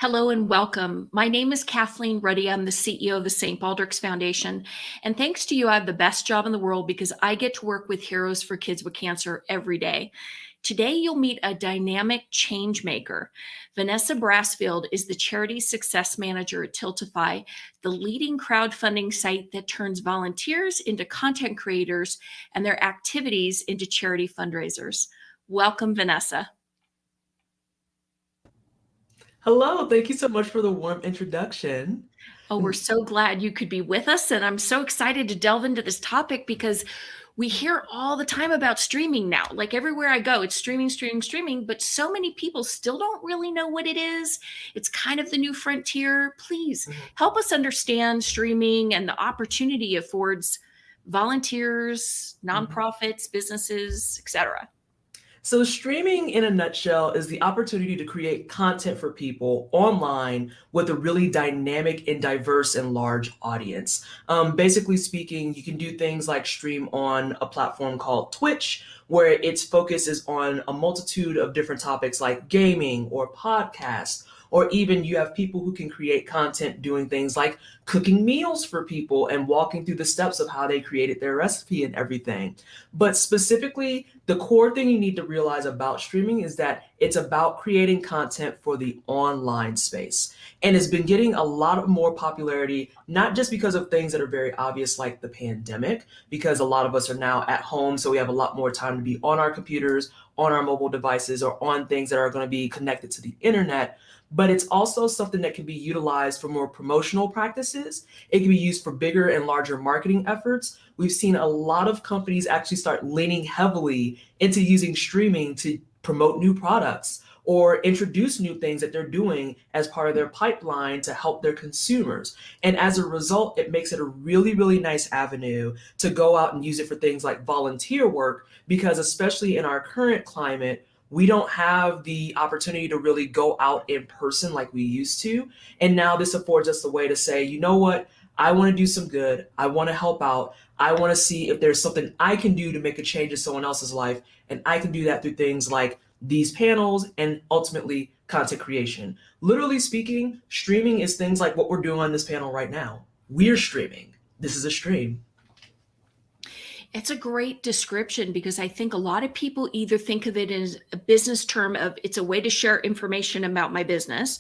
Hello and welcome. My name is Kathleen Ruddy. I'm the CEO of the St. Baldrick's Foundation. And thanks to you, I have the best job in the world because I get to work with heroes for kids with cancer every day. Today, you'll meet a dynamic change maker. Vanessa Brasfield is the Charity Success Manager at Tiltify, the leading crowdfunding site that turns volunteers into content creators and their activities into charity fundraisers. Welcome, Vanessa. Hello, thank you so much for the warm introduction. Oh, we're so glad you could be with us. And I'm so excited to delve into this topic because we hear all the time about streaming now. Like everywhere I go, it's streaming, streaming, streaming. But so many people still don't really know what it is. It's kind of the new frontier. Please help us understand streaming and the opportunity it affords volunteers, nonprofits, businesses, etc. So streaming in a nutshell is the opportunity to create content for people online with a really dynamic and diverse and large audience. Basically speaking, you can do things like stream on a platform called Twitch, where its focus is on a multitude of different topics like gaming or podcasts, or even you have people who can create content doing things like cooking meals for people and walking through the steps of how they created their recipe and everything. But specifically, the core thing you need to realize about streaming is that it's about creating content for the online space. And it's been getting a lot more popularity, not just because of things that are very obvious like the pandemic, because a lot of us are now at home, so we have a lot more time to be on our computers, on our mobile devices, or on things that are going to be connected to the internet. But it's also something that can be utilized for more promotional practices. It can be used for bigger and larger marketing efforts. We've seen a lot of companies actually start leaning heavily into using streaming to promote new products or introduce new things that they're doing as part of their pipeline to help their consumers. And as a result, it makes it a really, really nice avenue to go out and use it for things like volunteer work, because especially in our current climate, we don't have the opportunity to really go out in person like we used to. And now this affords us a way to say, you know what? I want to do some good. I want to help out. I want to see if there's something I can do to make a change in someone else's life. And I can do that through things like these panels and ultimately content creation. Literally speaking, streaming is things like what we're doing on this panel right now. We're streaming. This is a stream. It's a great description because I think a lot of people either think of it as a business term of it's a way to share information about my business,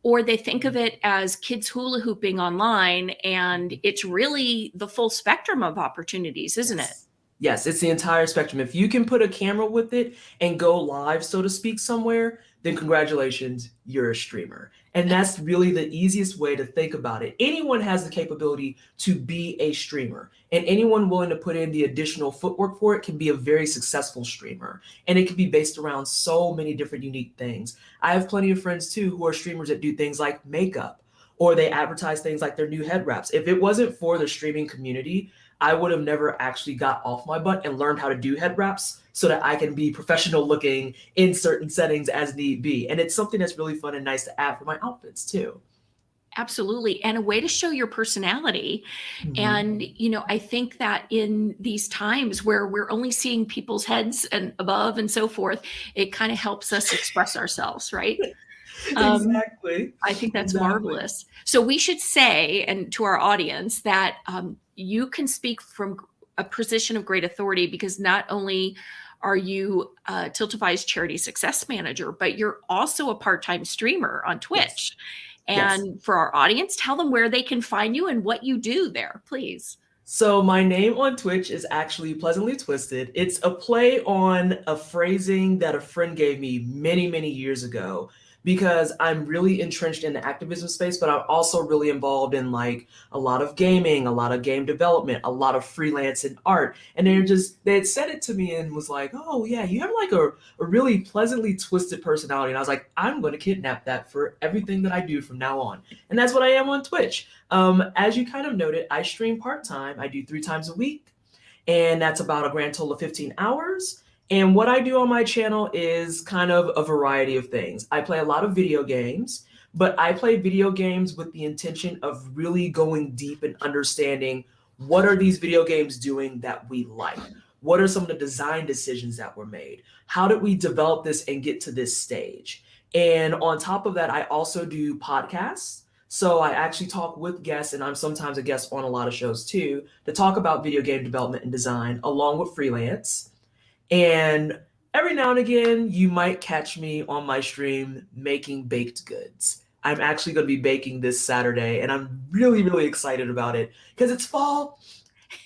or they think of it as kids hula hooping online, and it's really the full spectrum of opportunities, isn't it? Yes, it's the entire spectrum. If you can put a camera with it and go live, so to speak, somewhere, then congratulations, you're a streamer. And that's really the easiest way to think about it. Anyone has the capability to be a streamer, and anyone willing to put in the additional footwork for it can be a very successful streamer. And it can be based around so many different unique things. I have plenty of friends too who are streamers that do things like makeup, or they advertise things like their new head wraps. If it wasn't for the streaming community, I would have never actually got off my butt and learned how to do head wraps so that I can be professional looking in certain settings as need be. And it's something that's really fun and nice to add for my outfits too. Absolutely. And a way to show your personality. And, I think that in these times where we're only seeing people's heads and above and so forth, it kind of helps us express ourselves, right? Exactly. I think that's Exactly. marvelous. So we should say, and to our audience, that you can speak from a position of great authority because not only are you Tiltify's charity success manager, but you're also a part-time streamer on Twitch. Yes. And for our audience, tell them where they can find you and what you do there, please. So my name on Twitch is actually Pleasantly Twisted. It's a play on a phrasing that a friend gave me many, many years ago, because I'm really entrenched in the activism space, but I'm also really involved in like a lot of gaming, a lot of game development, a lot of freelance and art. And they had said it to me and was like, oh yeah, you have like a really pleasantly twisted personality. And I was like, I'm going to kidnap that for everything that I do from now on. And that's what I am on Twitch. As you kind of noted, I stream part-time. I do 3 times a week, and that's about a grand total of 15 hours. And what I do on my channel is kind of a variety of things. I play a lot of video games, but I play video games with the intention of really going deep and understanding what are these video games doing that we like? What are some of the design decisions that were made? How did we develop this and get to this stage? And on top of that, I also do podcasts. So I actually talk with guests, and I'm sometimes a guest on a lot of shows too, to talk about video game development and design along with freelance. And every now and again, you might catch me on my stream making baked goods. I'm actually going to be baking this Saturday, and I'm really, really excited about it because it's fall.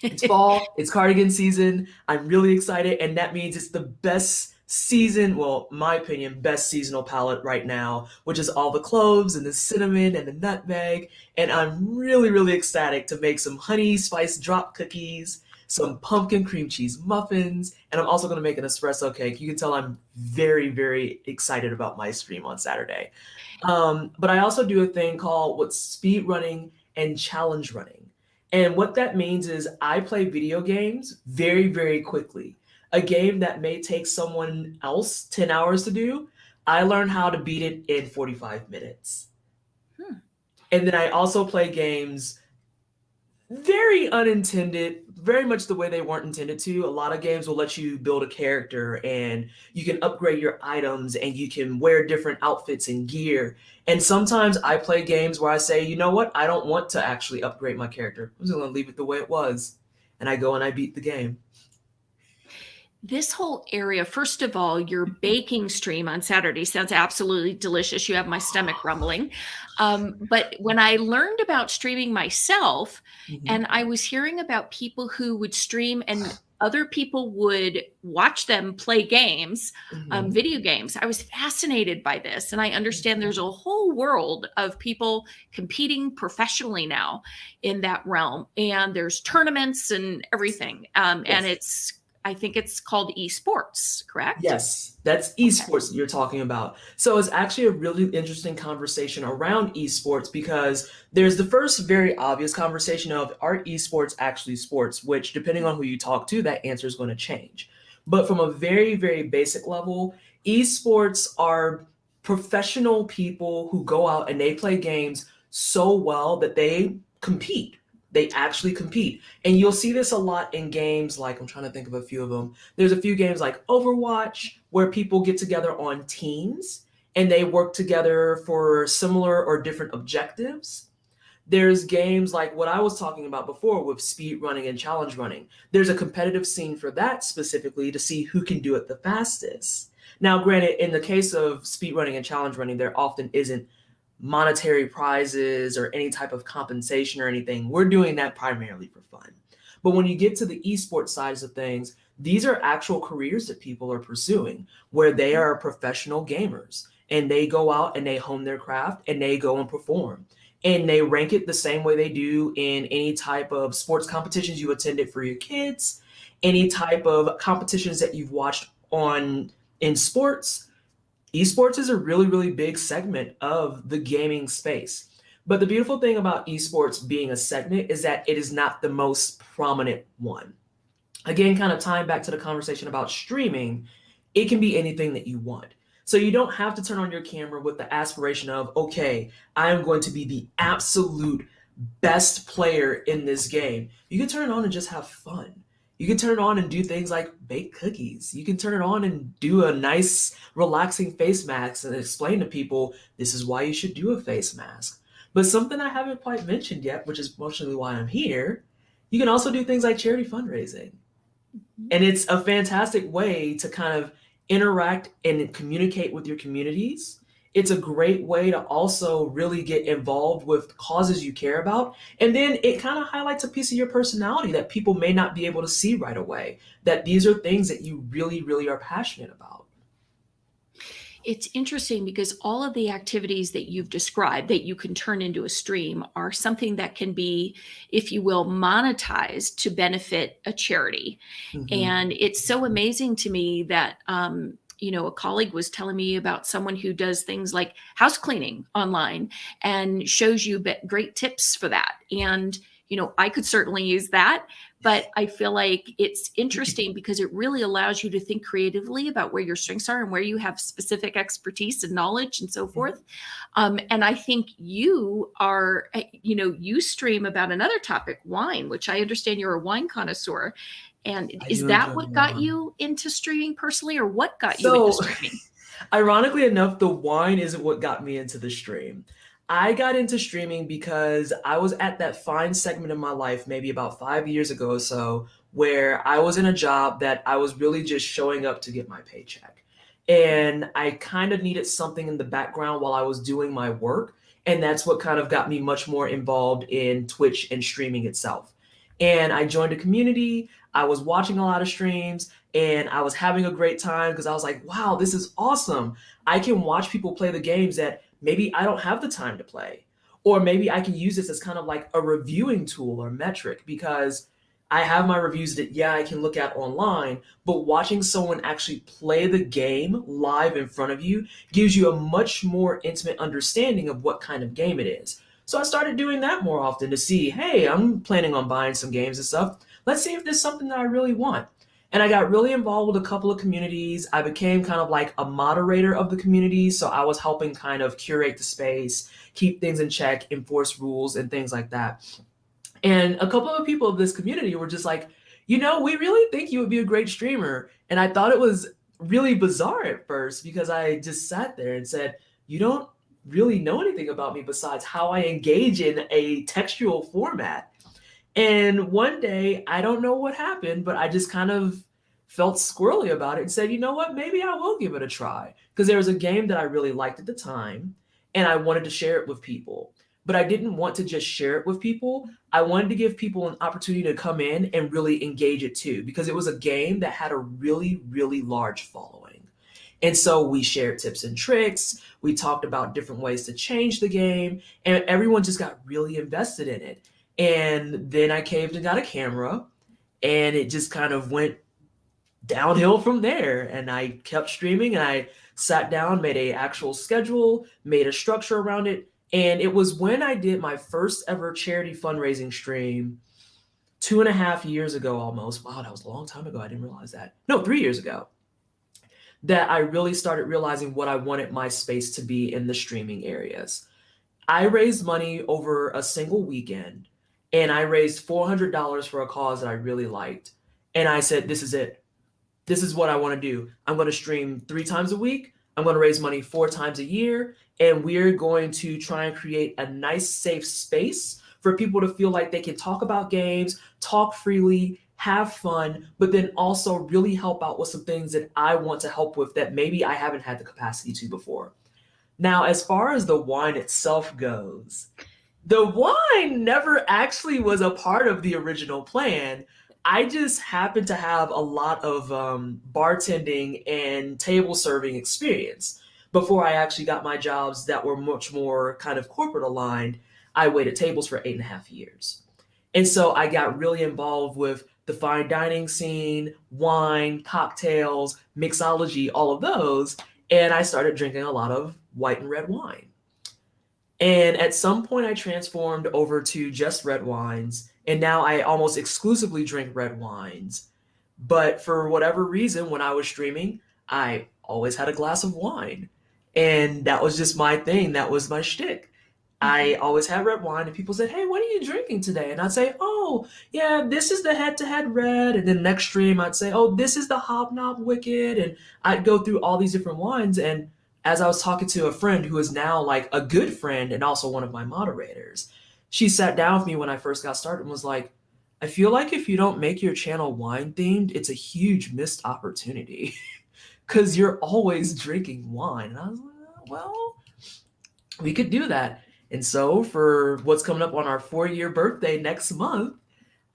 It's fall, it's cardigan season. I'm really excited, and that means it's the best season, well, my opinion, best seasonal palette right now, which is all the cloves and the cinnamon and the nutmeg. And I'm really, really ecstatic to make some honey spice drop cookies, some pumpkin cream cheese muffins, and I'm also going to make an espresso cake. You can tell I'm very, very excited about my stream on Saturday. But I also do a thing called what's speed running and challenge running. And what that means is I play video games very, very quickly. A game that may take someone else 10 hours to do, I learn how to beat it in 45 minutes. Hmm. And then I also play games very unintended, very much the way they weren't intended to. A lot of games will let you build a character and you can upgrade your items and you can wear different outfits and gear. And sometimes I play games where I say, you know what? I don't want to actually upgrade my character. I'm just going to leave it the way it was. And I go and I beat the game. This whole area, first of all, your baking stream on Saturday sounds absolutely delicious. You have my stomach rumbling. But when I learned about streaming myself, and I was hearing about people who would stream and other people would watch them play games, video games, I was fascinated by this. And I understand there's a whole world of people competing professionally now in that realm. And there's tournaments and everything. And I think it's called Esports, correct? Yes, that's esports that you're talking about. So it's actually a really interesting conversation around esports because there's the first very obvious conversation of are esports actually sports, which depending on who you talk to, that answer is going to change. But from a very, very basic level, esports are professional people who go out and they play games so well that they compete. They actually compete. And you'll see this a lot in games like, I'm trying to think of a few of them. There's a few games like Overwatch where people get together on teams and they work together for similar or different objectives. There's games like what I was talking about before with speed running and challenge running. There's a competitive scene for that specifically to see who can do it the fastest. Now, granted, in the case of speed running and challenge running, there often isn't monetary prizes or any type of compensation or anything. We're doing that primarily for fun. But when you get to the esports sides of things, these are actual careers that people are pursuing where they are professional gamers and they go out and they hone their craft and they go and perform. And they rank it the same way they do in any type of sports competitions you attended for your kids, any type of competitions that you've watched on in sports. Esports is a really, really big segment of the gaming space. But the beautiful thing about esports being a segment is that it is not the most prominent one. Again, kind of tying back to the conversation about streaming, it can be anything that you want. So you don't have to turn on your camera with the aspiration of, okay, I am going to be the absolute best player in this game. You can turn it on and just have fun. You can turn it on and do things like bake cookies. You can turn it on and do a nice, relaxing face mask and explain to people this is why you should do a face mask. But something I haven't quite mentioned yet, which is mostly why I'm here, you can also do things like charity fundraising. And it's a fantastic way to kind of interact and communicate with your communities. It's a great way to also really get involved with causes you care about. And then it kind of highlights a piece of your personality that people may not be able to see right away, that these are things that you really, really are passionate about. It's interesting because all of the activities that you've described that you can turn into a stream are something that can be, if you will, monetized to benefit a charity. And it's so amazing to me that, a colleague was telling me about someone who does things like house cleaning online and shows you great tips for that. And, I could certainly use that, but I feel like it's interesting because it really allows you to think creatively about where your strengths are and where you have specific expertise and knowledge and so forth. And I think you are, you stream about another topic, wine, which I understand you're a wine connoisseur. And is that what got you into streaming personally, or what got you into streaming? Ironically enough, the wine isn't what got me into the stream. I got into streaming because I was at that fine segment in my life, maybe about 5 years ago or so, where I was in a job that I was really just showing up to get my paycheck. And I kind of needed something in the background while I was doing my work. And that's what kind of got me much more involved in Twitch and streaming itself. And I joined a community. I was watching a lot of streams and I was having a great time because I was like, wow, this is awesome. I can watch people play the games that maybe I don't have the time to play. Or maybe I can use this as kind of like a reviewing tool or metric because I have my reviews that, yeah, I can look at online, but watching someone actually play the game live in front of you gives you a much more intimate understanding of what kind of game it is. So I started doing that more often to see, hey, I'm planning on buying some games and stuff. Let's see if there's something that I really want. And I got really involved with a couple of communities. I became kind of like a moderator of the community. So I was helping kind of curate the space, keep things in check, enforce rules, and things like that. And a couple of people of this community were just like, we really think you would be a great streamer. And I thought it was really bizarre at first because I just sat there and said, you don't really know anything about me besides how I engage in a textual format. And one day, I don't know what happened, but I just kind of felt squirrely about it and said, you know what, maybe I will give it a try. Because there was a game that I really liked at the time, and I wanted to share it with people. But I didn't want to just share it with people. I wanted to give people an opportunity to come in and really engage it too, because it was a game that had a really, really large following. And so we shared tips and tricks. We talked about different ways to change the game, and everyone just got really invested in it. And then I caved and got a camera, and it just kind of went downhill from there. And I kept streaming, and I sat down, made a actual schedule, made a structure around it. And it was when I did my first ever charity fundraising stream 2.5 years ago almost. Wow, that was a long time ago. I didn't realize that. No, 3 years ago. That I really started realizing what I wanted my space to be in the streaming areas. I raised money over a single weekend, and I raised $400 for a cause that I really liked. And I said, this is it. This is what I want to do. I'm going to stream 3 times a week. I'm going to raise money 4 times a year. And we're going to try and create a nice, safe space for people to feel like they can talk about games, talk freely, have fun, but then also really help out with some things that I want to help with that maybe I haven't had the capacity to before. Now, as far as the wine itself goes, the wine never actually was a part of the original plan. I just happened to have a lot of bartending and table serving experience. Before I actually got my jobs that were much more kind of corporate aligned, I waited tables for 8.5 years. And so I got really involved with the fine dining scene, wine, cocktails, mixology, all of those. And I started drinking a lot of white and red wine. And at some point, I transformed over to just red wines. And now I almost exclusively drink red wines. But for whatever reason, when I was streaming, I always had a glass of wine. And that was just my thing. That was my shtick. I always had red wine, and people said, hey, what are you drinking today? And I'd say, oh, yeah, this is the head to head red. And then next stream, I'd say, oh, this is the hobnob wicked. And I'd go through all these different wines. And as I was talking to a friend who is now like a good friend and also one of my moderators, she sat down with me when I first got started and was like, I feel like if you don't make your channel wine themed, it's a huge missed opportunity because you're always drinking wine. And I was like, well, we could do that. And so for what's coming up on our 4-year birthday next month,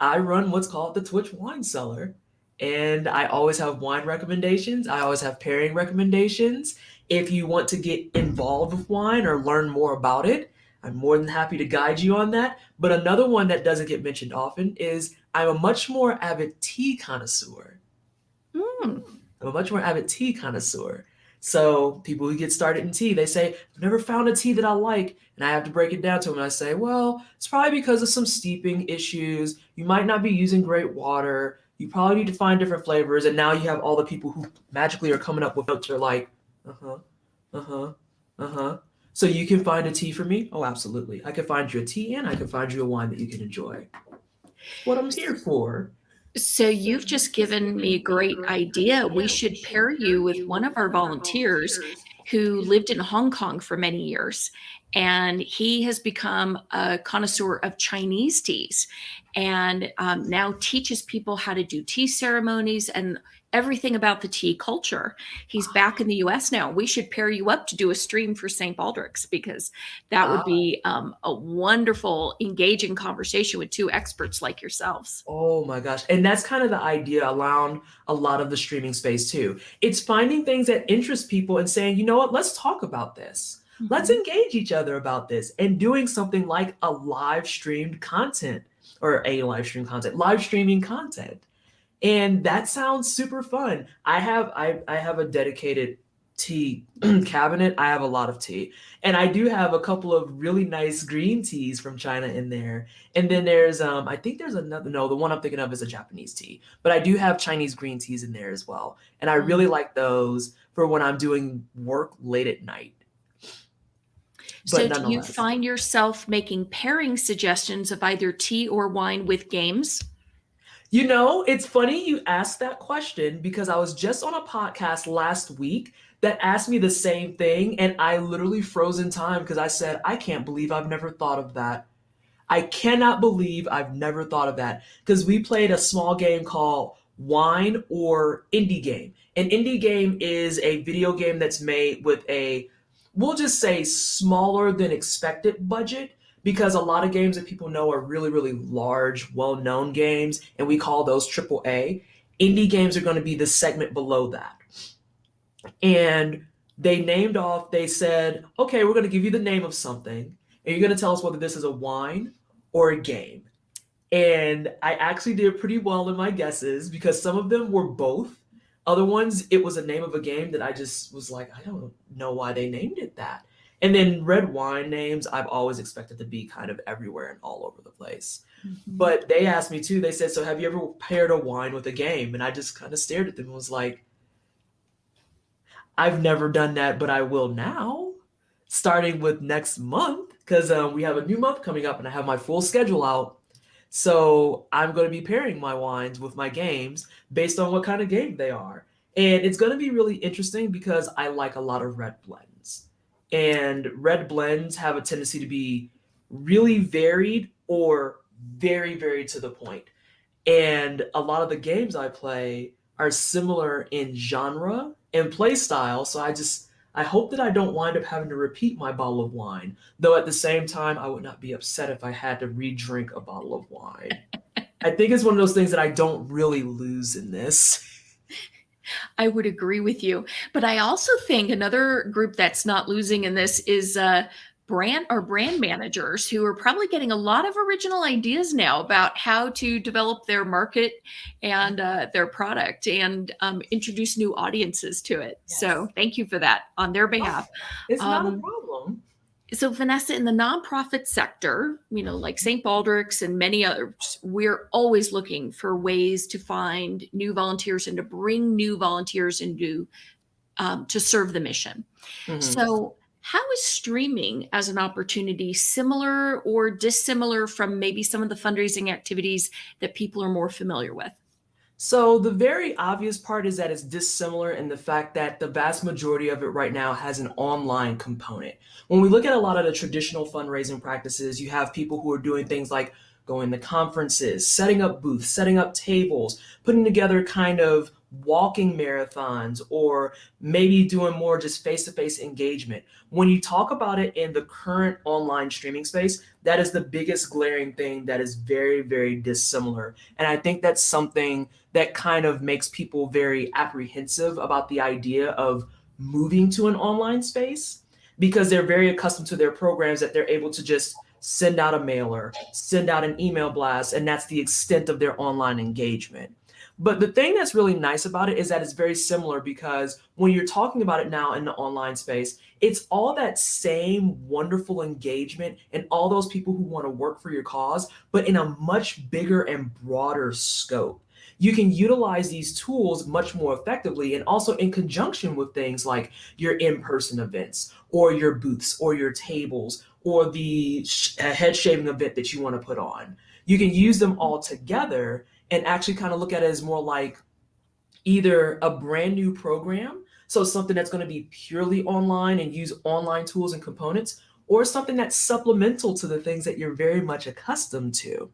I run what's called the Twitch Wine Cellar. And I always have wine recommendations. I always have pairing recommendations. If you want to get involved with wine or learn more about it, I'm more than happy to guide you on that. But another one that doesn't get mentioned often is I'm a much more avid tea connoisseur. Mm. I'm a much more avid tea connoisseur. So people who get started in tea, they say, I've never found a tea that I like. And I have to break it down to them. And I say, well, it's probably because of some steeping issues. You might not be using great water. You probably need to find different flavors. And now you have all the people who magically are coming up with notes that are like, uh-huh, uh-huh, uh-huh. So you can find a tea for me? Oh, absolutely. I can find you a tea and I can find you a wine that you can enjoy. What I'm here for. So you've just given me a great idea. We should pair you with one of our volunteers who lived in Hong Kong for many years. And he has become a connoisseur of Chinese teas and now teaches people how to do tea ceremonies and everything about the tea culture. He's back in the US now. We should pair you up to do a stream for St. Baldrick's because that would Ah, be a wonderful, engaging conversation with two experts like yourselves. oh my gosh. And that's kind of the idea around a lot of the streaming space too. It's finding things that interest people and saying, you know what, let's talk about this. Let's Mhm. engage each other about this and doing something like a live streamed content or a live stream content, live streaming content. And that sounds super fun. I have a dedicated tea cabinet. I have a lot of tea. And I do have a couple of really nice green teas from China in there. And then there's I think there's another, no, the one I'm thinking of is a Japanese tea. But I do have Chinese green teas in there as well. And I really like those for when I'm doing work late at night. So, But do you nonetheless. find yourself making pairing suggestions of either tea or wine with games? You know, it's funny you asked that question because I was just on a podcast last week that asked me the same thing, and I literally froze in time because I said, I can't believe I've never thought of that. I cannot believe I've never thought of that because we played a small game called Wine or Indie Game. An indie game is a video game that's made with a, we'll just say, smaller than expected budget because a lot of games that people know are really, really large, well known games, and we call those AAA. Indie games are going to be the segment below that. And they said, okay, we're going to give you the name of something, and you're going to tell us whether this is a wine or a game. And I actually did pretty well in my guesses because some of them were both. Other ones, it was a name of a game that I just was like, I don't know why they named it that. And then red wine names, I've always expected to be kind of everywhere and all over the place. Mhm. But they asked me too, they said, so have you ever paired a wine with a game? And I just kind of stared at them and was like, I've never done that, but I will now, starting with next month, because we have a new month coming up and I have my full schedule out. So I'm going to be pairing my wines with my games based on what kind of game they are. And it's going to be really interesting because I like a lot of red blends. And red blends have a tendency to be really varied or very, very to the point. And a lot of the games I play are similar in genre and play style. So I hope that I don't wind up having to repeat my bottle of wine. Though at the same time, I would not be upset if I had to re-drink a bottle of wine. I think it's one of those things that I don't really lose in this. I would agree with you. But I also think another group that's not losing in this is brand managers who are probably getting a lot of original ideas now about how to develop their market and their product and introduce new audiences to it. So Yes. thank you for that on their Oh, behalf. it's not a Um, problem. so Vanessa, in the nonprofit sector, like St. Baldrick's and many others, we're always looking for ways to find new volunteers and to bring new volunteers into to serve the mission. Mhm. So, how is streaming as an opportunity similar or dissimilar from maybe some of the fundraising activities that people are more familiar with? So the very obvious part is that it's dissimilar in the fact that the vast majority of it right now has an online component. When we look at a lot of the traditional fundraising practices, you have people who are doing things like going to conferences, setting up booths, setting up tables, putting together kind of walking marathons, or maybe doing more just face-to-face engagement. When you talk about it in the current online streaming space, that is the biggest glaring thing that is very, very dissimilar. And I think that's something that kind of makes people very apprehensive about the idea of moving to an online space because they're very accustomed to their programs that they're able to just send out a mailer, send out an email blast, and that's the extent of their online engagement. But the thing that's really nice about it is that it's very similar because when you're talking about it now in the online space, it's all that same wonderful engagement and all those people who want to work for your cause, but in a much bigger and broader scope. You can utilize these tools much more effectively and also in conjunction with things like your in-person events or your booths or your tables or the head shaving event that you want to put on. You can use them all together and actually kind of look at it as more like either a brand new program, so something that's going to be purely online and use online tools and components, or something that's supplemental to the things that you're very much accustomed to.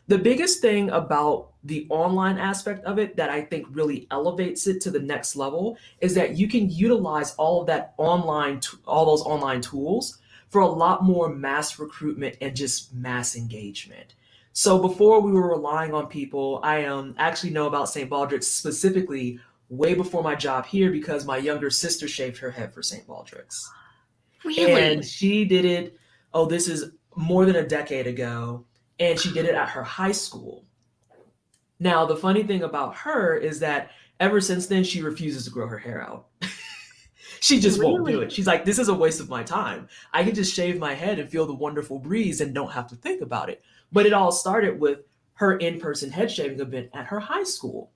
The biggest thing about the online aspect of it that I think really elevates it to the next level is that you can utilize all of that all those online tools for a lot more mass recruitment and just mass engagement. So before we were relying on people, I actually know about St. Baldrick's specifically way before my job here because my younger sister shaved her head for St. Baldrick's. And Really? she did it, oh, this is more than a decade ago, and she did it at her high school. Now, the funny thing about her is that ever since then, she refuses to grow her hair out. She just won't do it. Really? She's like, this is a waste of my time. I can just shave my head and feel the wonderful breeze and don't have to think about it. But it all started with her in person head shaving event at her high school.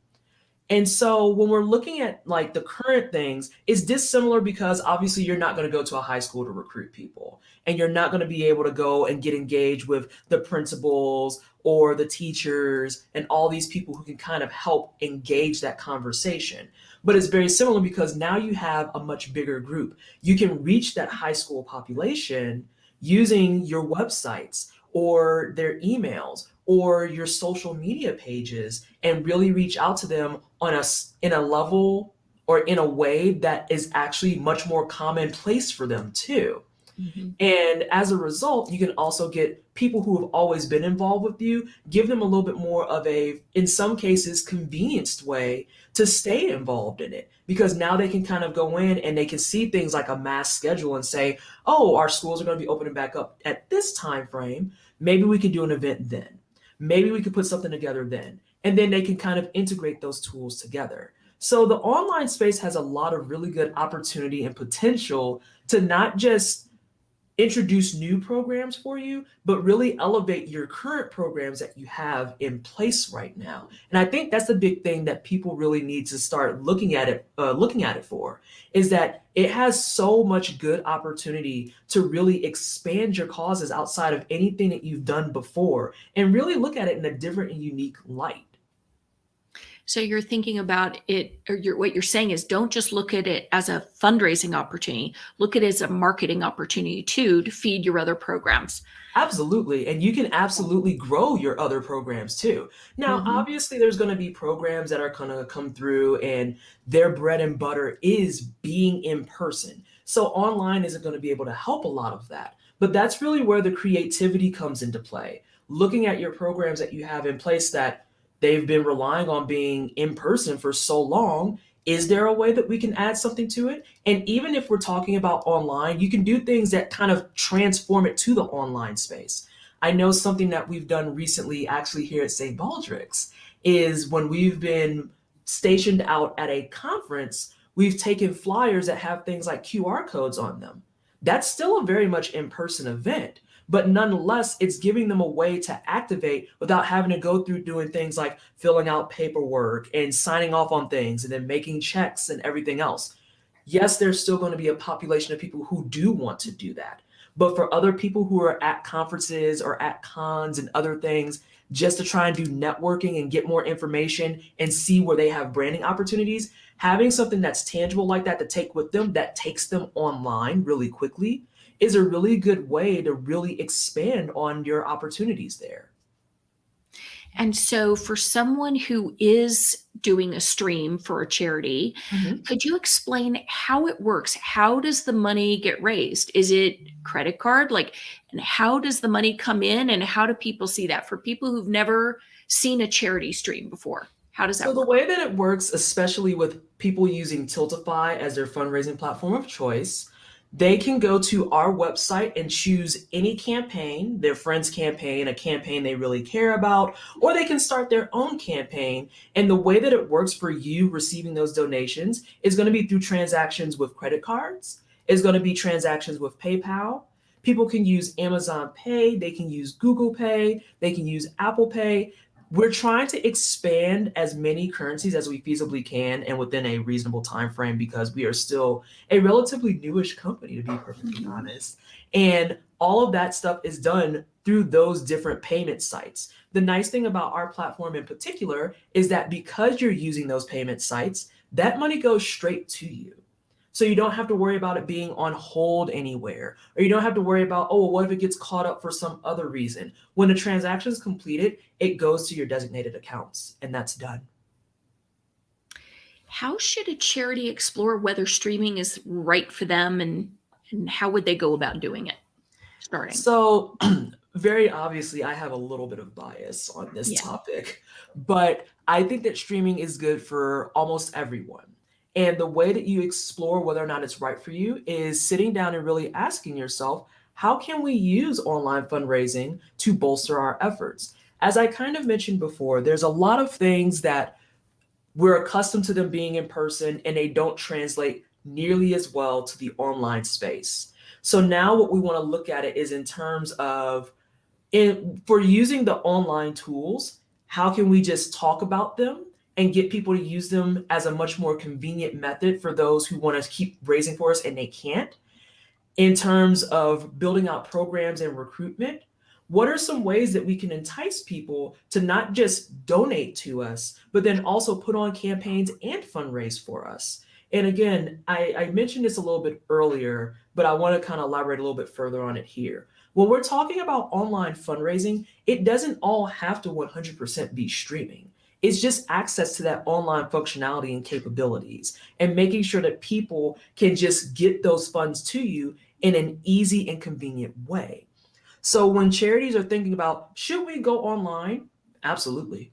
And so when we're looking at like the current things, it's dissimilar because obviously you're not going to go to a high school to recruit people and you're not going to be able to go and get engaged with the principals or the teachers and all these people who can kind of help engage that conversation. But it's very similar because now you have a much bigger group. You can reach that high school population using your websites or their emails or your social media pages and really reach out to them in a level or in a way that is actually much more commonplace for them too. Mhm. And as a result, you can also get people who have always been involved with you, give them a little bit more of a, in some cases, convenienced way to stay involved in it. Because now they can kind of go in and they can see things like a mass schedule and say, oh, our schools are going to be opening back up at this time frame. Maybe we can do an event then. Maybe we could put something together then. And then they can kind of integrate those tools together. So the online space has a lot of really good opportunity and potential to not just introduce new programs for you, but really elevate your current programs that you have in place right now. And I think that's the big thing that people really need to start looking at it for, is that it has so much good opportunity to really expand your causes outside of anything that you've done before, and really look at it in a different and unique light. So you're thinking about it, or what you're saying is don't just look at it as a fundraising opportunity, look at it as a marketing opportunity too to feed your other programs. Absolutely. And you can absolutely grow your other programs too. Now, Mhm. obviously, there's going to be programs that are going to come through and their bread and butter is being in person. So online isn't going to be able to help a lot of that. But that's really where the creativity comes into play. Looking at your programs that you have in place that they've been relying on being in person for so long, is there a way that we can add something to it? And even if we're talking about online, you can do things that kind of transform it to the online space. I know something that we've done recently, actually here at St. Baldrick's, is when we've been stationed out at a conference, we've taken flyers that have things like QR codes on them. That's still a very much in person event, but nonetheless, it's giving them a way to activate without having to go through doing things like filling out paperwork and signing off on things and then making checks and everything else. Yes, there's still going to be a population of people who do want to do that. But for other people who are at conferences or at cons and other things, just to try and do networking and get more information and see where they have branding opportunities, having something that's tangible like that to take with them that takes them online really quickly is a really good way to really expand on your opportunities there. And so, for someone who is doing a stream for a charity, Mhm. could you explain how it works? How does the money get raised? Is it credit card? Like, and how does the money come in? And how do people see that? For people who've never seen a charity stream before, how does So that the work? way that it works, especially with people using Tiltify as their fundraising platform of choice, they can go to our website and choose any campaign, their friend's campaign, a campaign they really care about, or they can start their own campaign. And the way that it works for you receiving those donations is going to be through transactions with credit cards, is going to be transactions with PayPal. People can use Amazon Pay, they can use Google Pay, they can use Apple Pay. We're trying to expand as many currencies as we feasibly can and within a reasonable time frame because we are still a relatively newish company, to be perfectly honest. And all of that stuff is done through those different payment sites. The nice thing about our platform in particular is that because you're using those payment sites, that money goes straight to you. So you don't have to worry about it being on hold anywhere, or you don't have to worry about, oh, well, what if it gets caught up for some other reason? When the transaction is completed, it goes to your designated accounts, and that's done. How should a charity explore whether streaming is right for them, and how would they go about doing it? Starting. So, very obviously, I have a little bit of bias on this Yeah. topic, but I think that streaming is good for almost everyone. And the way that you explore whether or not it's right for you is sitting down and really asking yourself, how can we use online fundraising to bolster our efforts? As I kind of mentioned before, there's a lot of things that we're accustomed to them being in person and they don't translate nearly as well to the online space. So now what we want to look at it is in terms of for using the online tools, how can we just talk about them and get people to use them as a much more convenient method for those who want to keep raising for us and they can't? In terms of building out programs and recruitment, what are some ways that we can entice people to not just donate to us, but then also put on campaigns and fundraise for us? And again, I mentioned this a little bit earlier, but I want to kind of elaborate a little bit further on it here. When we're talking about online fundraising, it doesn't all have to 100% be streaming. It's just access to that online functionality and capabilities and making sure that people can just get those funds to you in an easy and convenient way. So when charities are thinking about, should we go online? Absolutely.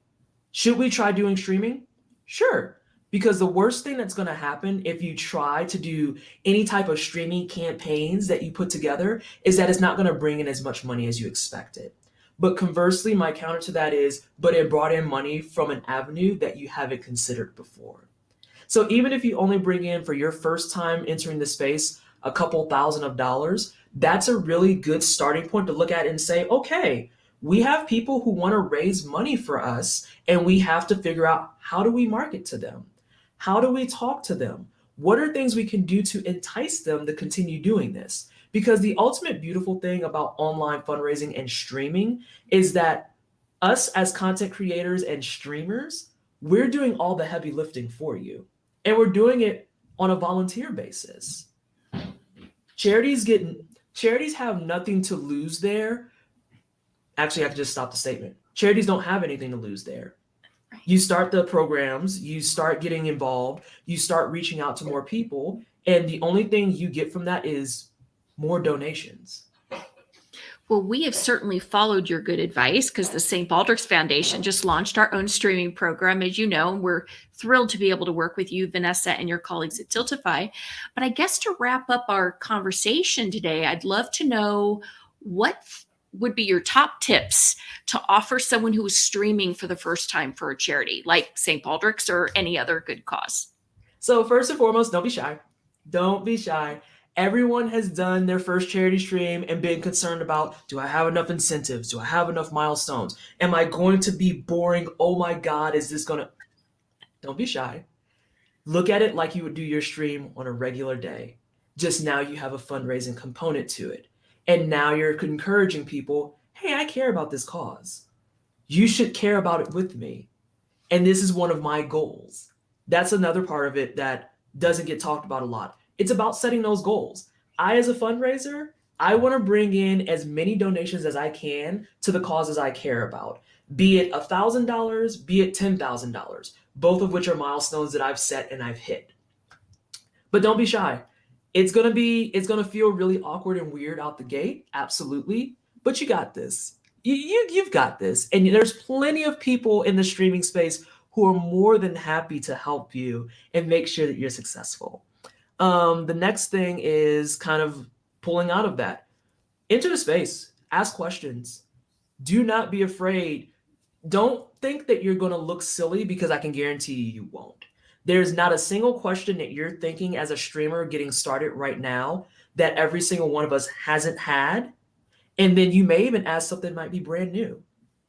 Should we try doing streaming? Sure. Because the worst thing that's going to happen if you try to do any type of streaming campaigns that you put together is that it's not going to bring in as much money as you expected. But conversely, my counter to that is, but it brought in money from an avenue that you haven't considered before. So even if you only bring in for your first time entering the space a couple thousand of dollars, that's a really good starting point to look at and say, okay, we have people who want to raise money for us, and we have to figure out, how do we market to them? How do we talk to them? What are things we can do to entice them to continue doing this? Because the ultimate beautiful thing about online fundraising and streaming is that us as content creators and streamers, we're doing all the heavy lifting for you. And we're doing it on a volunteer basis. Charities have nothing to lose there. Actually, I could just stop the statement. Charities don't have anything to lose there. You start the programs, you start getting involved, you start reaching out to more people, and the only thing you get from that is more donations. Well, we have certainly followed your good advice because the St. Baldrick's Foundation just launched our own streaming program, as you know, and we're thrilled to be able to work with you, Vanessa, and your colleagues at Tiltify. But I guess to wrap up our conversation today, I'd love to know what would be your top tips to offer someone who is streaming for the first time for a charity like St. Baldrick's or any other good cause? So first and foremost, don't be shy. Don't be shy. Everyone has done their first charity stream and been concerned about, do I have enough incentives? Do I have enough milestones? Am I going to be boring? Oh my God, is this going to... Don't be shy. Look at it like you would do your stream on a regular day. Just now you have a fundraising component to it. And now you're encouraging people, hey, I care about this cause. You should care about it with me. And this is one of my goals. That's another part of it that doesn't get talked about a lot. It's about setting those goals. I, as a fundraiser, I want to bring in as many donations as I can to the causes I care about, be it $1,000, be it $10,000, both of which are milestones that I've set and I've hit. But don't be shy. It's going to feel really awkward and weird out the gate. Absolutely. But you got this. You've got this. And there's plenty of people in the streaming space who are more than happy to help you and make sure that you're successful. The next thing is kind of pulling out of that. Enter the space. Ask questions. Do not be afraid. Don't think that you're going to look silly, because I can guarantee you won't. There's not a single question that you're thinking as a streamer getting started right now that every single one of us hasn't had. And then you may even ask something that might be brand new.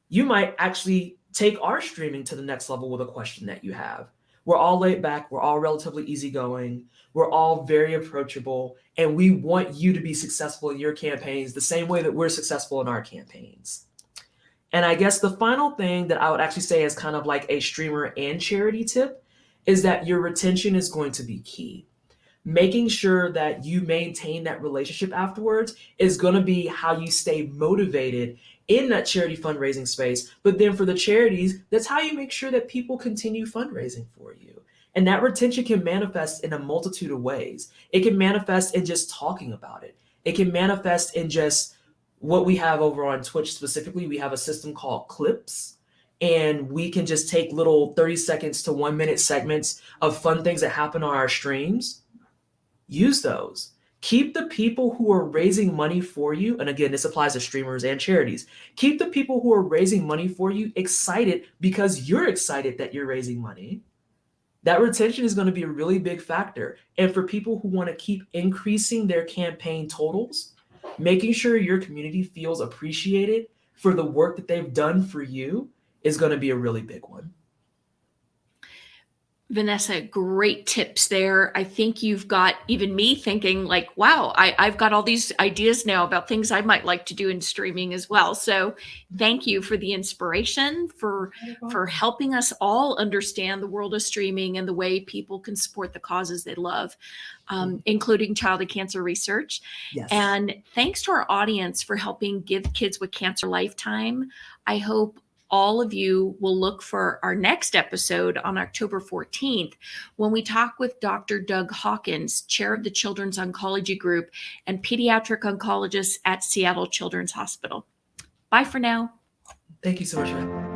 You might actually take our streaming to the next level with a question that you have. We're all laid back, we're all relatively easygoing, we're all very approachable, and we want you to be successful in your campaigns the same way that we're successful in our campaigns. And I guess the final thing that I would actually say is kind of like a streamer and charity tip is that your retention is going to be key. Making sure that you maintain that relationship afterwards is going to be how you stay motivated in that charity fundraising space. But then for the charities, that's how you make sure that people continue fundraising for you. And that retention can manifest in a multitude of ways. It can manifest in just talking about it. It can manifest in just what we have over on Twitch specifically. We have a system called Clips, and we can just take little 30 seconds to 1 minute segments of fun things that happen on our streams. Use those. Keep the people who are raising money for you, and again, this applies to streamers and charities. Keep the people who are raising money for you excited because you're excited that you're raising money. That retention is going to be a really big factor. And for people who want to keep increasing their campaign totals, making sure your community feels appreciated for the work that they've done for you is going to be a really big one. Vanessa, great tips there. I think you've got even me thinking like, wow, I've got all these ideas now about things I might like to do in streaming as well. So thank you for the inspiration, for helping us all understand the world of streaming and the way people can support the causes they love, including childhood cancer research. Yes. And thanks to our audience for helping give Kids with Cancer Lifetime. I hope all of you will look for our next episode on October 14th, when we talk with Dr. Doug Hawkins, chair of the Children's Oncology Group and pediatric oncologist at Seattle Children's Hospital. Bye for now. Thank you so much, man.